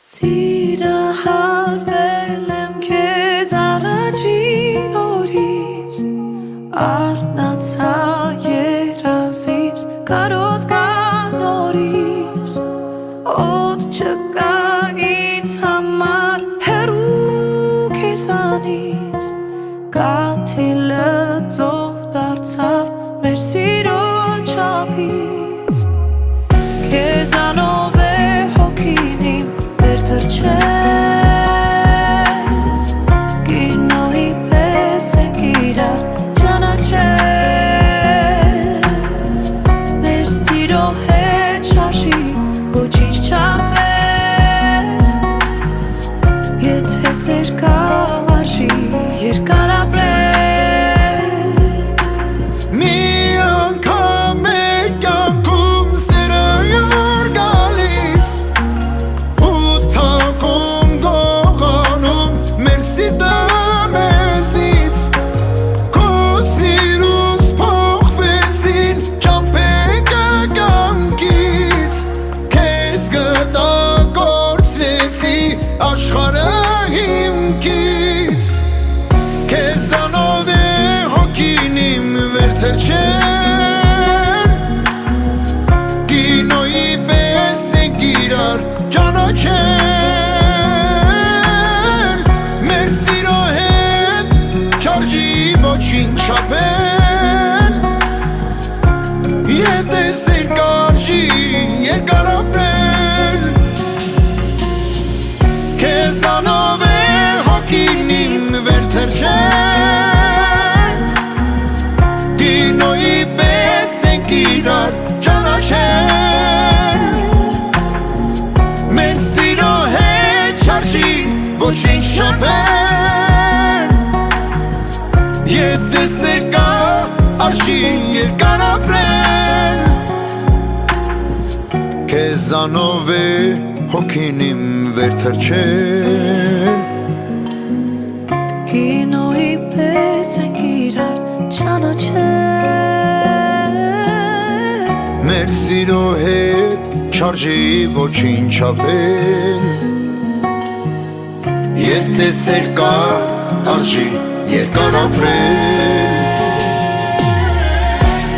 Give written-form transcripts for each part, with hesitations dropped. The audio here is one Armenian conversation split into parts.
Սիրը հարվել եմ քեզ առաջին օրից Արթնացա երազից կարոտ կա նորից Օդ չկա ինձ համար հեռու քեզանից Կաթիլը ծով դարձավ մեր սիրո չափից Քեզանով է հոգին իմ Կինոյի պես ենք իրար ճանաչել Մեր սիրո հետ չարժի ոչինչ չափել Եթե սեր կա արժի երկար ապրել Մի անգամ է կյանքում սերը յոր գալիս Աշխարհը հիմքից Քեզանով է հոգին իմ վերթրջել Կինոյի պես ենք իրար ճանաչել Մեր սիրո հետ չարժի ոչինչ չափել Եթե սեր կարժի երկար ապրել Քեզանով է հոգին իմ վերթրջել Կինոյի պես ենք իրար ճանաչել Մեր սիրո հետ չարժի ոչինչ չափել Եթե սեր կա արժի երկար ապրել Քեզանով է հոգին իմ վերթրջել Կինոյի պես ենք իրար ճանաչել Մեր սիրո հետ չարժի ոչինչ չափել Եթե սեր կա արժի երկար ապրել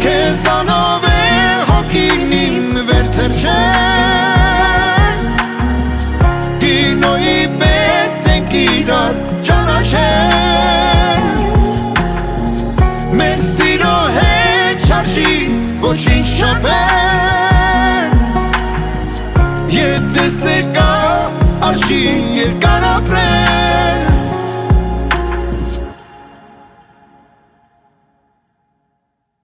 Քեզանով է հոգին իմ վերթրջել Կինոյի պես ենք իրար ճանաչել Մեր սիրո հետ չարժի ոչինչ չափել Եթե սեր կա արժի